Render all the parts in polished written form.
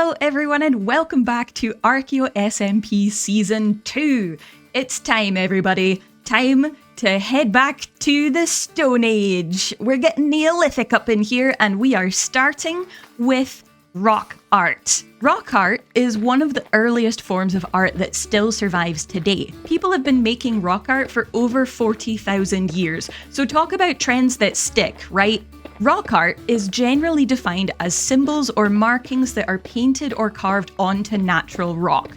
Hello everyone and welcome back to Archaeo SMP Season 2. It's time, everybody. Time to head back to the Stone Age. We're getting Neolithic up in here and we are starting with rock art. Rock art is one of the earliest forms of art that still survives today. People have been making rock art for over 40,000 years. So talk about trends that stick, right? Rock art is generally defined as symbols or markings that are painted or carved onto natural rock.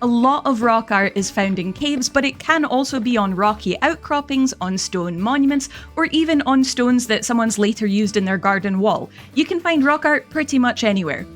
A lot of rock art is found in caves, but it can also be on rocky outcroppings, on stone monuments, or even on stones that someone's later used in their garden wall. You can find rock art pretty much anywhere.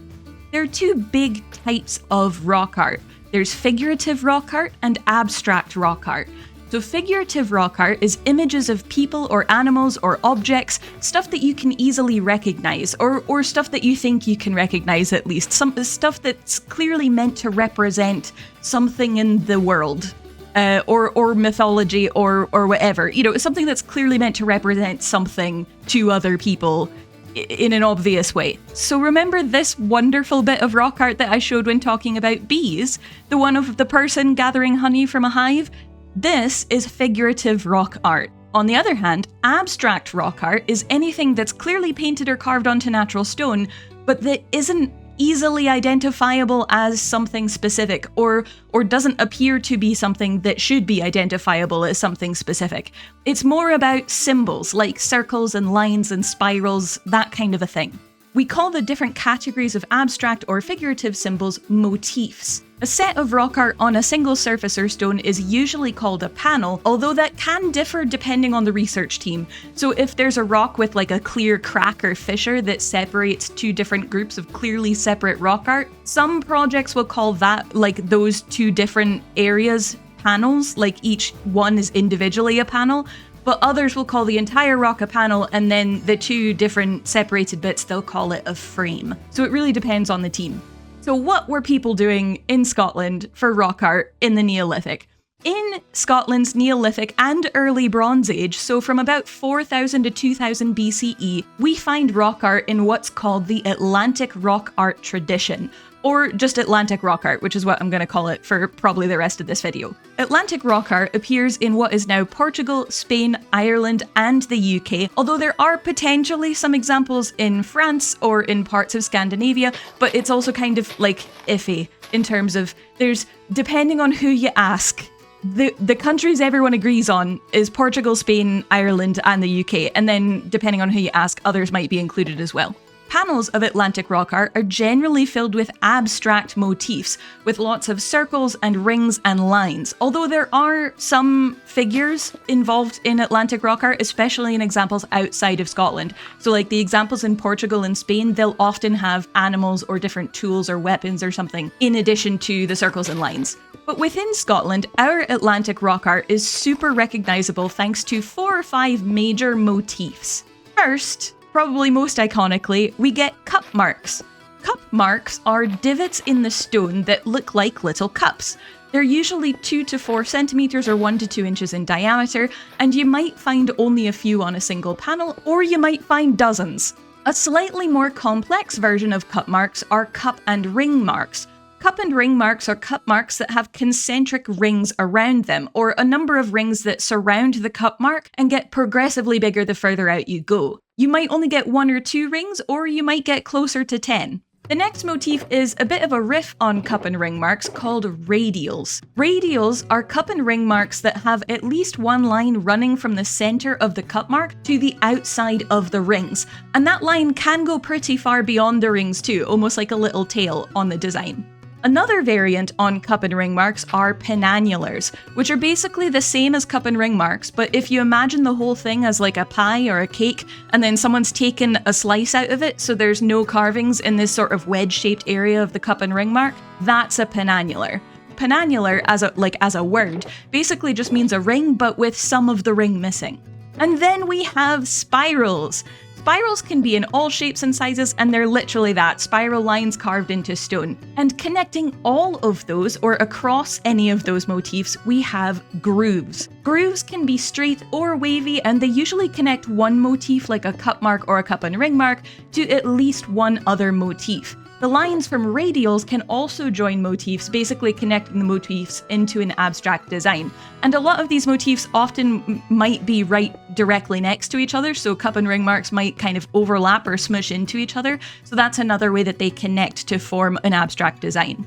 There are two big types of rock art. There's figurative rock art and abstract rock art. So figurative rock art is images of people or animals or objects, stuff that you can easily recognize, or stuff that you think you can recognize at least. Some stuff that's clearly meant to represent something in the world, or mythology, or whatever. You know, something that's clearly meant to represent something to other people in an obvious way. So remember this wonderful bit of rock art that I showed when talking about bees? The one of the person gathering honey from a hive? This is figurative rock art. On the other hand, abstract rock art is anything that's clearly painted or carved onto natural stone, but that isn't easily identifiable as something specific, or doesn't appear to be something that should be identifiable as something specific. It's more about symbols, like circles and lines and spirals, that kind of a thing. We call the different categories of abstract or figurative symbols motifs. A set of rock art on a single surface or stone is usually called a panel, although that can differ depending on the research team. So if there's a rock with like a clear crack or fissure that separates two different groups of clearly separate rock art, some projects will call that, like those two different areas, panels, like each one is individually a panel. But others will call the entire rock a panel, and then the two different separated bits, they'll call it a frame. So it really depends on the team. So what were people doing in Scotland for rock art in the Neolithic? In Scotland's Neolithic and early Bronze Age, so from about 4000 to 2000 BCE, we find rock art in what's called the Atlantic rock art tradition, or just Atlantic rock art, which is what I'm going to call it for probably the rest of this video. Atlantic rock art appears in what is now Portugal, Spain, Ireland, and the UK, although there are potentially some examples in France or in parts of Scandinavia, but it's also kind of like iffy in terms of there's, depending on who you ask, the countries everyone agrees on is Portugal, Spain, Ireland, and the UK, and then depending on who you ask, others might be included as well. Panels of Atlantic rock art are generally filled with abstract motifs, with lots of circles and rings and lines, although there are some figures involved in Atlantic rock art, especially in examples outside of Scotland. So like the examples in Portugal and Spain, they'll often have animals or different tools or weapons or something, in addition to the circles and lines. But within Scotland, our Atlantic rock art is super recognisable thanks to 4 or 5 major motifs. First, probably most iconically, we get cup marks. Cup marks are divots in the stone that look like little cups. They're usually 2 to 4 centimeters or 1 to 2 inches in diameter, and you might find only a few on a single panel, or you might find dozens. A slightly more complex version of cup marks are cup and ring marks. Cup and ring marks are cup marks that have concentric rings around them, or a number of rings that surround the cup mark and get progressively bigger the further out you go. You might only get 1 or 2 rings, or you might get closer to 10. The next motif is a bit of a riff on cup and ring marks called radials. Radials are cup and ring marks that have at least one line running from the center of the cup mark to the outside of the rings, and that line can go pretty far beyond the rings too, almost like a little tail on the design. Another variant on cup and ring marks are penannulars, which are basically the same as cup and ring marks, but if you imagine the whole thing as like a pie or a cake, and then someone's taken a slice out of it, so there's no carvings in this sort of wedge-shaped area of the cup and ring mark, that's a penannular. Penannular, as a word, basically just means a ring, but with some of the ring missing. And then we have spirals. Spirals can be in all shapes and sizes, and they're literally that, spiral lines carved into stone. And connecting all of those, or across any of those motifs, we have grooves. Grooves can be straight or wavy, and they usually connect one motif, like a cup mark or a cup and ring mark, to at least one other motif. The lines from radials can also join motifs, basically connecting the motifs into an abstract design. And a lot of these motifs often might be right directly next to each other, so cup and ring marks might kind of overlap or smush into each other, so that's another way that they connect to form an abstract design.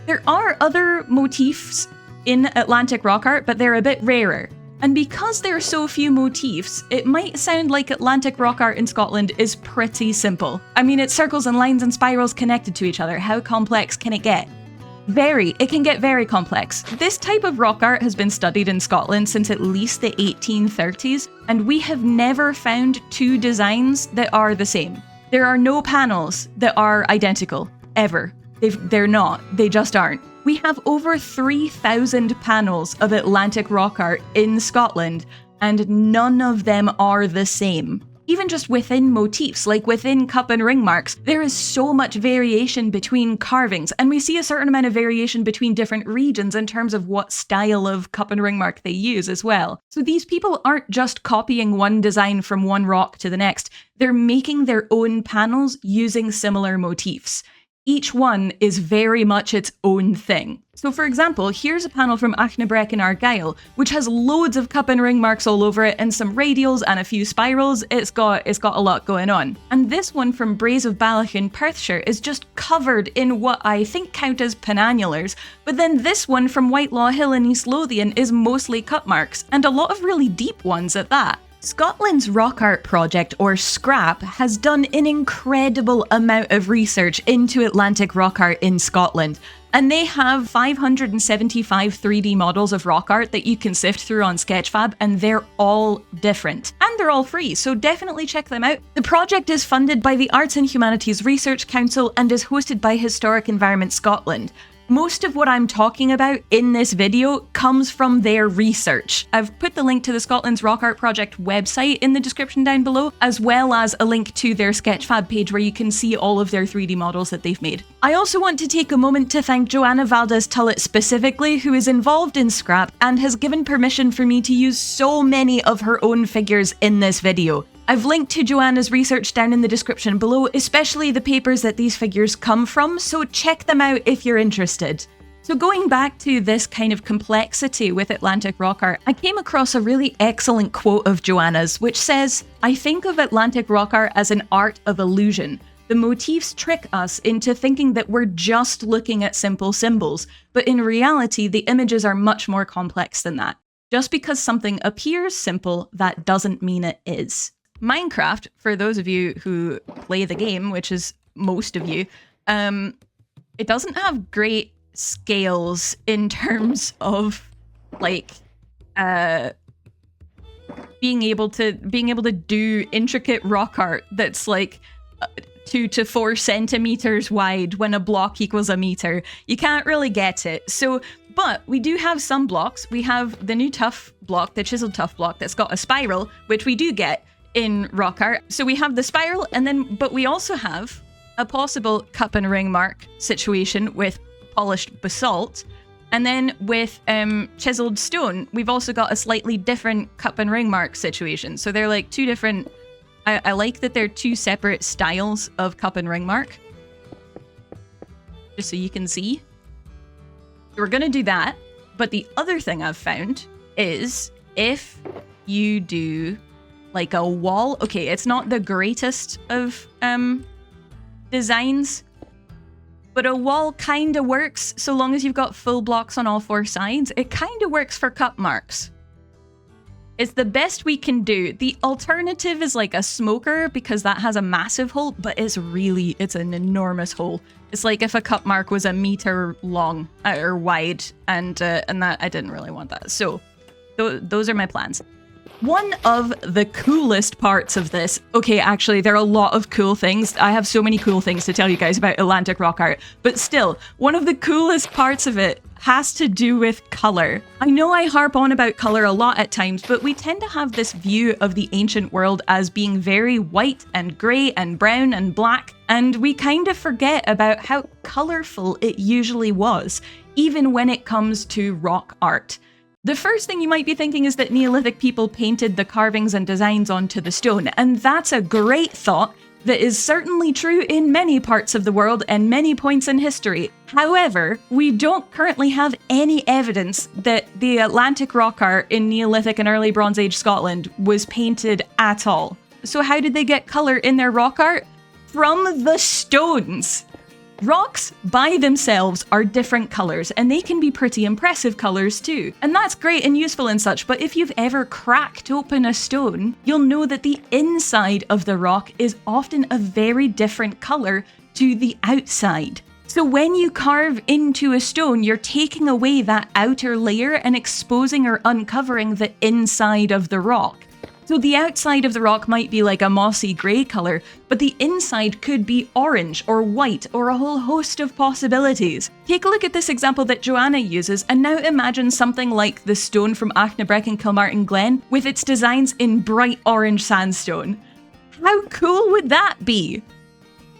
There are other motifs in Atlantic rock art, but they're a bit rarer. And because there are so few motifs, it might sound like Atlantic rock art in Scotland is pretty simple. I mean, it's circles and lines and spirals connected to each other. How complex can it get? It can get very complex. This type of rock art has been studied in Scotland since at least the 1830s, and we have never found two designs that are the same. There are no panels that are identical, ever. They're not. They just aren't. We have over 3,000 panels of Atlantic rock art in Scotland, and none of them are the same. Even just within motifs, like within cup and ring marks, there is so much variation between carvings, and we see a certain amount of variation between different regions in terms of what style of cup and ring mark they use as well. So these people aren't just copying one design from one rock to the next, they're making their own panels using similar motifs. Each one is very much its own thing. So for example, here's a panel from Achnabrec in Argyll, which has loads of cup and ring marks all over it and some radials and a few spirals. It's got a lot going on. And this one from Braes of Balloch in Perthshire is just covered in what I think count as penannulars, but then this one from Whitelaw Hill in East Lothian is mostly cut marks, and a lot of really deep ones at that. Scotland's Rock Art Project, or SCRAP, has done an incredible amount of research into Atlantic rock art in Scotland, and they have 575 3D models of rock art that you can sift through on Sketchfab, and they're all different. And they're all free, so definitely check them out. The project is funded by the Arts and Humanities Research Council and is hosted by Historic Environment Scotland. Most of what I'm talking about in this video comes from their research. I've put the link to the Scotland's Rock Art Project website in the description down below, as well as a link to their Sketchfab page where you can see all of their 3D models that they've made. I also want to take a moment to thank Joana Valdez-Tullett specifically, who is involved in Scrap and has given permission for me to use so many of her own figures in this video. I've linked to Joanna's research down in the description below, especially the papers that these figures come from, so check them out if you're interested. So going back to this kind of complexity with Atlantic rock art, I came across a really excellent quote of Joanna's, which says, "I think of Atlantic rock art as an art of illusion. The motifs trick us into thinking that we're just looking at simple symbols, but in reality, the images are much more complex than that. Just because something appears simple, that doesn't mean it is." Minecraft, for those of you who play the game, which is most of you, it doesn't have great scales in terms of like being able to do intricate rock art that's like 2 to 4 centimeters wide when a block equals a meter. You can't really get it. So, but we do have some blocks. We have the new tough block, the chiseled tough block that's got a spiral, which we do get in rock art. So we have the spiral, and then, but we also have a possible cup and ring mark situation with polished basalt, and then with chiseled stone, we've also got a slightly different cup and ring mark situation. So they're like two different, I like that they're two separate styles of cup and ring mark, just so you can see. We're gonna do that, but the other thing I've found is if you do like a wall, okay, it's not the greatest of designs, but a wall kind of works so long as you've got full blocks on all 4 sides. It kind of works for cup marks. It's the best we can do. The alternative is like a smoker, because that has a massive hole, but it's an enormous hole. It's like if a cup mark was a meter long or wide, and that I didn't really want that. So those are my plans. One of the coolest parts of this, okay, actually, there are a lot of cool things. I have so many cool things to tell you guys about Atlantic rock art, but still, one of the coolest parts of it has to do with color. I know I harp on about color a lot at times, but we tend to have this view of the ancient world as being very white and grey and brown and black, and we kind of forget about how colorful it usually was, even when it comes to rock art. The first thing you might be thinking is that Neolithic people painted the carvings and designs onto the stone, and that's a great thought that is certainly true in many parts of the world and many points in history. However, we don't currently have any evidence that the Atlantic rock art in Neolithic and early Bronze Age Scotland was painted at all. So how did they get colour in their rock art? From the stones! Rocks by themselves are different colours, and they can be pretty impressive colours too. And that's great and useful and such, but if you've ever cracked open a stone, you'll know that the inside of the rock is often a very different colour to the outside. So when you carve into a stone, you're taking away that outer layer and exposing or uncovering the inside of the rock. So the outside of the rock might be like a mossy grey colour, but the inside could be orange or white or a whole host of possibilities. Take a look at this example that Joanna uses, and now imagine something like the stone from Achnabrek and Kilmartin Glen with its designs in bright orange sandstone. How cool would that be?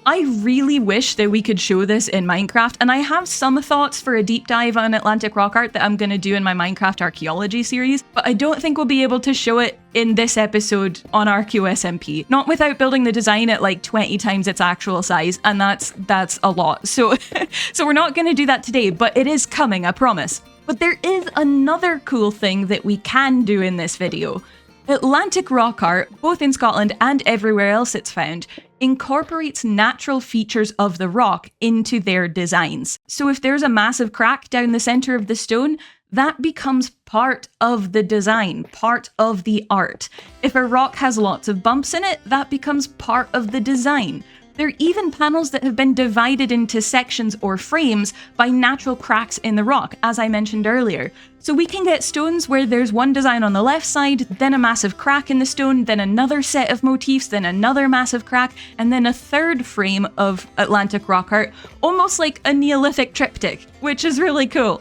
I really wish that we could show this in Minecraft, and I have some thoughts for a deep dive on Atlantic rock art that I'm going to do in my Minecraft archaeology series, but I don't think we'll be able to show it in this episode on Archaeo SMP. Not without building the design at like 20 times its actual size, and that's a lot. So we're not going to do that today, but it is coming, I promise. But there is another cool thing that we can do in this video. Atlantic rock art, both in Scotland and everywhere else it's found, incorporates natural features of the rock into their designs. So if there's a massive crack down the centre of the stone, that becomes part of the design, part of the art. If a rock has lots of bumps in it, that becomes part of the design. There are even panels that have been divided into sections or frames by natural cracks in the rock, as I mentioned earlier. So we can get stones where there's one design on the left side, then a massive crack in the stone, then another set of motifs, then another massive crack, and then a third frame of Atlantic rock art, almost like a Neolithic triptych, which is really cool.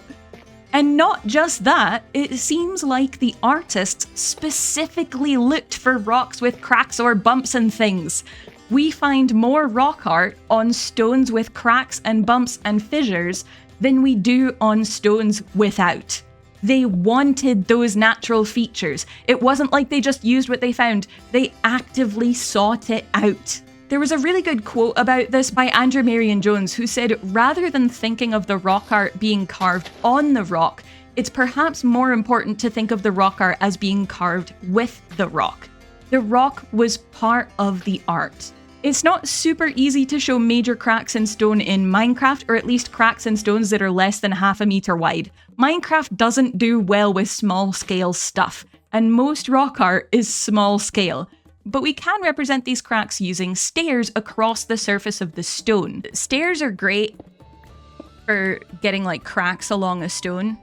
And not just that, it seems like the artists specifically looked for rocks with cracks or bumps and things. We find more rock art on stones with cracks and bumps and fissures than we do on stones without. They wanted those natural features. It wasn't like they just used what they found, they actively sought it out. There was a really good quote about this by Andrew Marion Jones, who said, rather than thinking of the rock art being carved on the rock, it's perhaps more important to think of the rock art as being carved with the rock. The rock was part of the art. It's not super easy to show major cracks in stone in Minecraft, or at least cracks in stones that are less than half a meter wide. Minecraft doesn't do well with small scale stuff, and most rock art is small scale. But we can represent these cracks using stairs across the surface of the stone. Stairs are great for getting like cracks along a stone.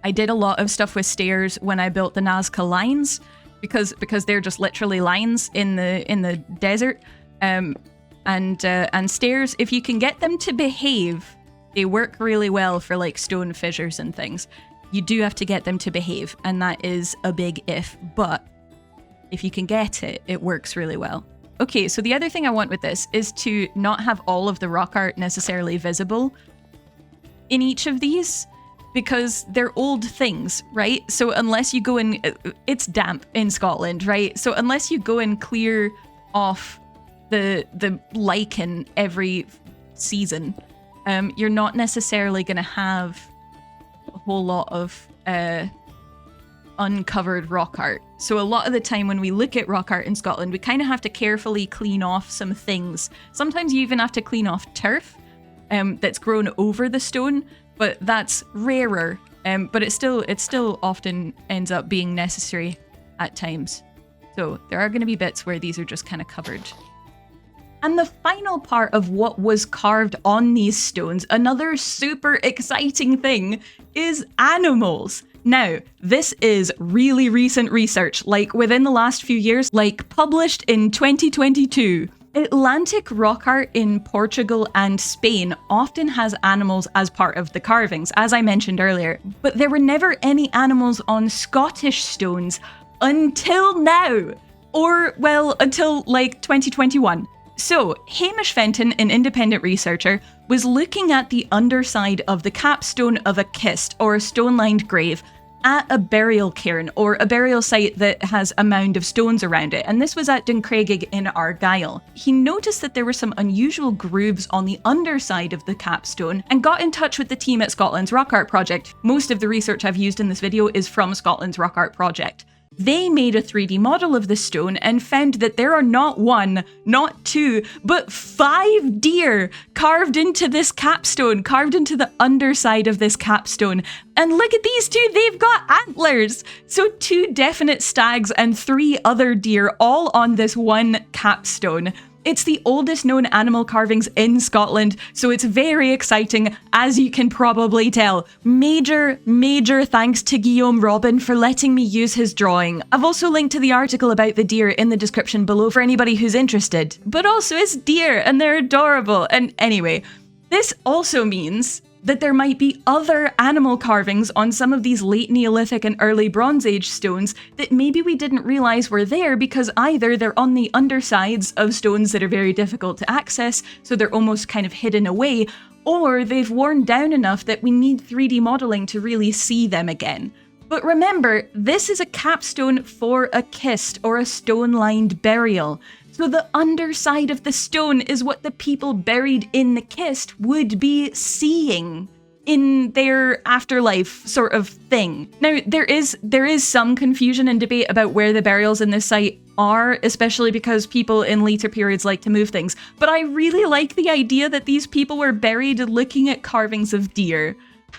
I did a lot of stuff with stairs when I built the Nazca lines, because they're just literally lines in the desert. And stairs, if you can get them to behave, they work really well for like stone fissures and things. You do have to get them to behave, and that is a big if, but if you can get it, it works really well. Okay, so the other thing I want with this is to not have all of the rock art necessarily visible in each of these, because they're old things, right? So unless you go in, it's damp in Scotland, right? So unless you go and clear off the lichen every season, you're not necessarily going to have a whole lot of uncovered rock art. So a lot of the time when we look at rock art in Scotland, we kind of have to carefully clean off some things. Sometimes you even have to clean off turf that's grown over the stone, but that's rarer. But it still often ends up being necessary at times. So there are going to be bits where these are just kind of covered. And the final part of what was carved on these stones, another super exciting thing, is animals. Now, this is really recent research, like within the last few years, like published in 2022. Atlantic rock art in Portugal and Spain often has animals as part of the carvings, as I mentioned earlier, but there were never any animals on Scottish stones until now, or well, until like 2021. So, Hamish Fenton, an independent researcher, was looking at the underside of the capstone of a kist, or a stone-lined grave, at a burial cairn, or a burial site that has a mound of stones around it, and this was at Duncraig in Argyll. He noticed that there were some unusual grooves on the underside of the capstone and got in touch with the team at Scotland's Rock Art Project. Most of the research I've used in this video is from Scotland's Rock Art Project. They made a 3D model of the stone and found that there are not 1, not 2, but 5 deer carved into this capstone, carved into the underside of this capstone. And look at these 2, they've got antlers! So 2 definite stags and 3 other deer all on this one capstone. It's the oldest known animal carvings in Scotland, so it's very exciting, as you can probably tell. Major thanks to Guillaume Robin for letting me use his drawing. I've also linked to the article about the deer in the description below for anybody who's interested. But also, it's deer, and they're adorable. And anyway, this also means that there might be other animal carvings on some of these late Neolithic and early Bronze Age stones that maybe we didn't realise were there because either they're on the undersides of stones that are very difficult to access, so they're almost kind of hidden away, or they've worn down enough that we need 3D modelling to really see them again. But remember, this is a capstone for a kist, or a stone-lined burial. So the underside of the stone is what the people buried in the kist would be seeing in their afterlife sort of thing. Now, there is some confusion and debate about where the burials in this site are, especially because people in later periods like to move things. But I really like the idea that these people were buried looking at carvings of deer.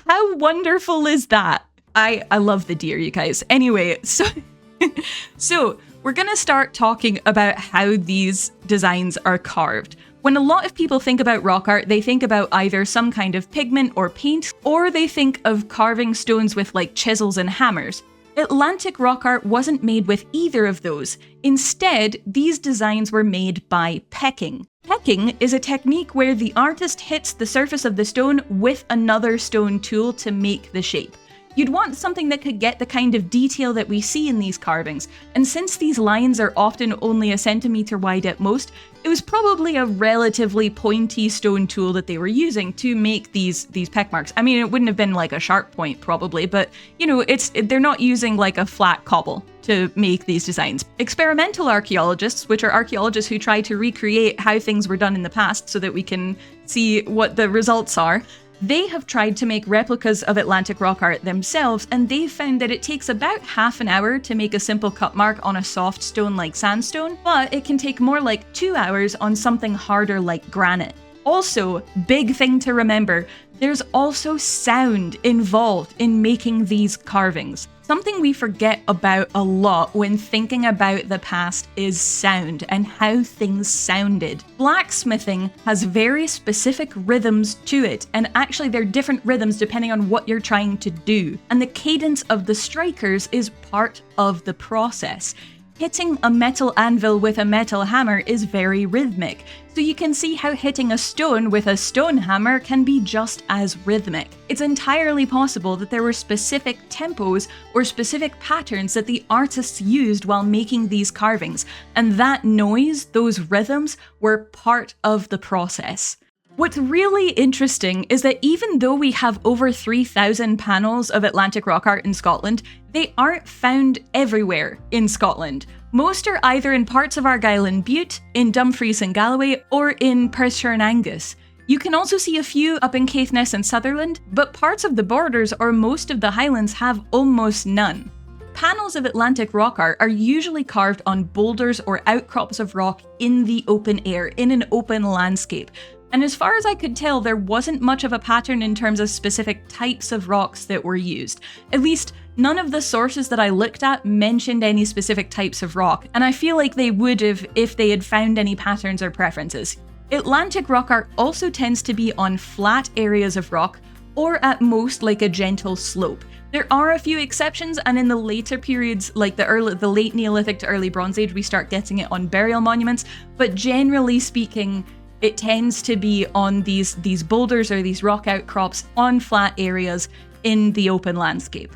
How wonderful is that? I love the deer, you guys. Anyway, so we're gonna start talking about how these designs are carved. When a lot of people think about rock art, they think about either some kind of pigment or paint, or they think of carving stones with like chisels and hammers. Atlantic rock art wasn't made with either of those. Instead, these designs were made by pecking. Pecking is a technique where the artist hits the surface of the stone with another stone tool to make the shape. You'd want something that could get the kind of detail that we see in these carvings, and since these lines are often only a centimetre wide at most, it was probably a relatively pointy stone tool that they were using to make these peck marks. I mean, it wouldn't have been like a sharp point probably, but you know, they're not using like a flat cobble to make these designs. Experimental archaeologists, which are archaeologists who try to recreate how things were done in the past so that we can see what the results are, they have tried to make replicas of Atlantic rock art themselves, and they've found that it takes about half an hour to make a simple cut mark on a soft stone like sandstone, but it can take more like 2 hours on something harder like granite. Also, big thing to remember, there's also sound involved in making these carvings. Something we forget about a lot when thinking about the past is sound and how things sounded. Blacksmithing has very specific rhythms to it, and actually they're different rhythms depending on what you're trying to do. And the cadence of the strikers is part of the process. Hitting a metal anvil with a metal hammer is very rhythmic, so you can see how hitting a stone with a stone hammer can be just as rhythmic. It's entirely possible that there were specific tempos or specific patterns that the artists used while making these carvings, and that noise, those rhythms, were part of the process. What's really interesting is that even though we have over 3,000 panels of Atlantic rock art in Scotland, they aren't found everywhere in Scotland. Most are either in parts of Argyll and Bute, in Dumfries and Galloway, or in Perthshire and Angus. You can also see a few up in Caithness and Sutherland, but parts of the borders or most of the Highlands have almost none. Panels of Atlantic rock art are usually carved on boulders or outcrops of rock in the open air, in an open landscape. And as far as I could tell, there wasn't much of a pattern in terms of specific types of rocks that were used. At least, none of the sources that I looked at mentioned any specific types of rock, and I feel like they would have if they had found any patterns or preferences. Atlantic rock art also tends to be on flat areas of rock, or at most like a gentle slope. There are a few exceptions, and in the later periods, like the late Neolithic to early Bronze Age, we start getting it on burial monuments, but generally speaking, it tends to be on these boulders or these rock outcrops on flat areas in the open landscape.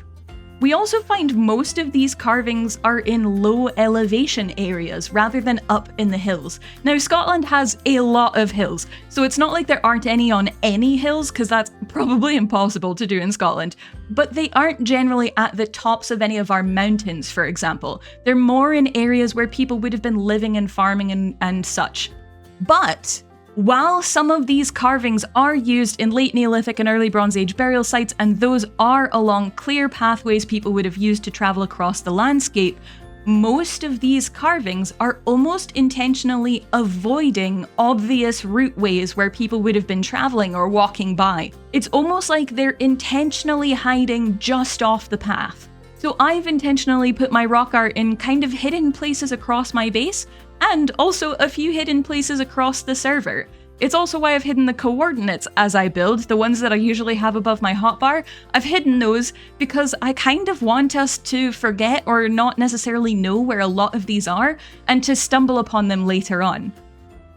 We also find most of these carvings are in low elevation areas rather than up in the hills. Now, Scotland has a lot of hills, so it's not like there aren't any on any hills, because that's probably impossible to do in Scotland, but they aren't generally at the tops of any of our mountains, for example. They're more in areas where people would have been living and farming and such. But while some of these carvings are used in late Neolithic and early Bronze Age burial sites, and those are along clear pathways people would have used to travel across the landscape, most of these carvings are almost intentionally avoiding obvious routeways where people would have been traveling or walking by. It's almost like they're intentionally hiding just off the path. So I've intentionally put my rock art in kind of hidden places across my base, and also a few hidden places across the server. It's also why I've hidden the coordinates as I build, the ones that I usually have above my hotbar. I've hidden those because I kind of want us to forget or not necessarily know where a lot of these are, and to stumble upon them later on.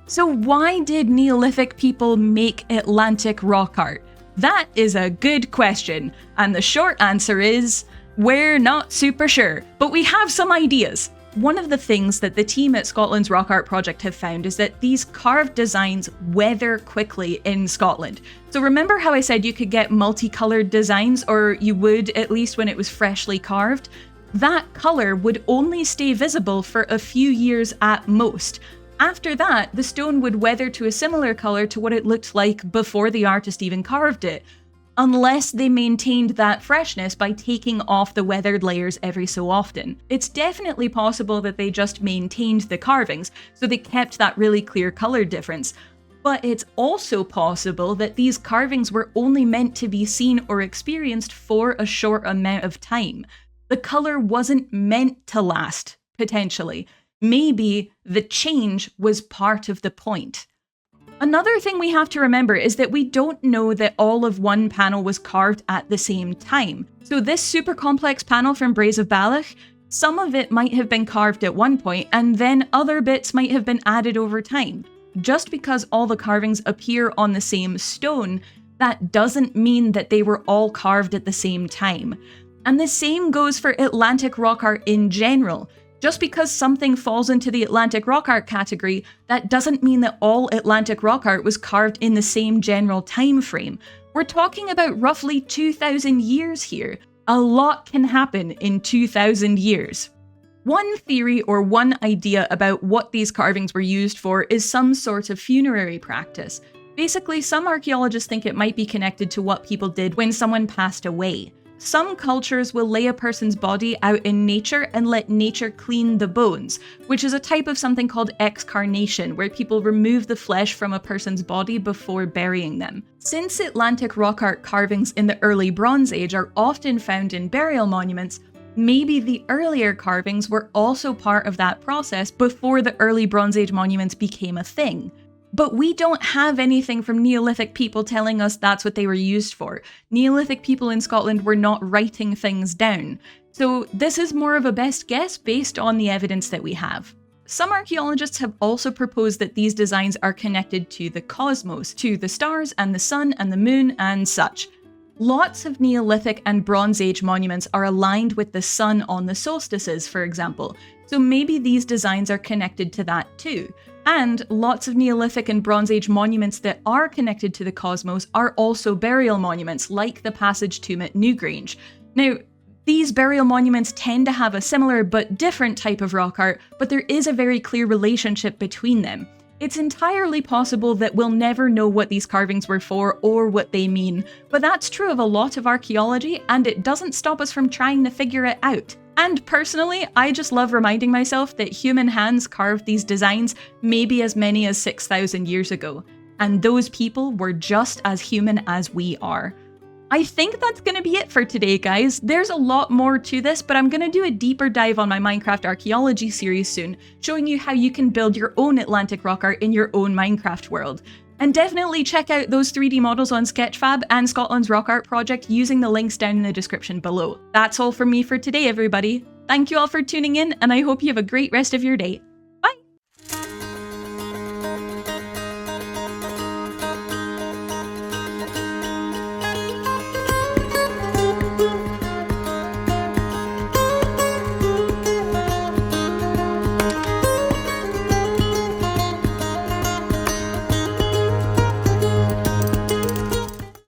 So why did Neolithic people make Atlantic rock art? That is a good question, and the short answer is, we're not super sure, but we have some ideas. One of the things that the team at Scotland's Rock Art Project have found is that these carved designs weather quickly in Scotland. So remember how I said you could get multicolored designs, or you would at least when it was freshly carved? That colour would only stay visible for a few years at most. After that, the stone would weather to a similar colour to what it looked like before the artist even carved it, unless they maintained that freshness by taking off the weathered layers every so often. It's definitely possible that they just maintained the carvings, so they kept that really clear colour difference. But it's also possible that these carvings were only meant to be seen or experienced for a short amount of time. The colour wasn't meant to last, potentially. Maybe the change was part of the point. Another thing we have to remember is that we don't know that all of one panel was carved at the same time. So this super complex panel from Braes of Balach, some of it might have been carved at one point, and then other bits might have been added over time. Just because all the carvings appear on the same stone, that doesn't mean that they were all carved at the same time. And the same goes for Atlantic rock art in general. Just because something falls into the Atlantic rock art category, that doesn't mean that all Atlantic rock art was carved in the same general time frame. We're talking about roughly 2,000 years here. A lot can happen in 2,000 years. One theory or one idea about what these carvings were used for is some sort of funerary practice. Basically, some archaeologists think it might be connected to what people did when someone passed away. Some cultures will lay a person's body out in nature and let nature clean the bones, which is a type of something called excarnation, where people remove the flesh from a person's body before burying them. Since Atlantic rock art carvings in the early Bronze Age are often found in burial monuments, maybe the earlier carvings were also part of that process before the early Bronze Age monuments became a thing. But we don't have anything from Neolithic people telling us that's what they were used for. Neolithic people in Scotland were not writing things down. So this is more of a best guess based on the evidence that we have. Some archaeologists have also proposed that these designs are connected to the cosmos, to the stars and the sun and the moon and such. Lots of Neolithic and Bronze Age monuments are aligned with the sun on the solstices, for example. So maybe these designs are connected to that too. And lots of Neolithic and Bronze Age monuments that are connected to the cosmos are also burial monuments, like the Passage Tomb at Newgrange. Now, these burial monuments tend to have a similar but different type of rock art, but there is a very clear relationship between them. It's entirely possible that we'll never know what these carvings were for or what they mean, but that's true of a lot of archaeology, and it doesn't stop us from trying to figure it out. And personally, I just love reminding myself that human hands carved these designs maybe as many as 6,000 years ago, and those people were just as human as we are. I think that's going to be it for today, guys. There's a lot more to this, but I'm going to do a deeper dive on my Minecraft archaeology series soon, showing you how you can build your own Atlantic rock art in your own Minecraft world. And definitely check out those 3D models on Sketchfab and Scotland's Rock Art Project using the links down in the description below. That's all from me for today, everybody. Thank you all for tuning in, and I hope you have a great rest of your day.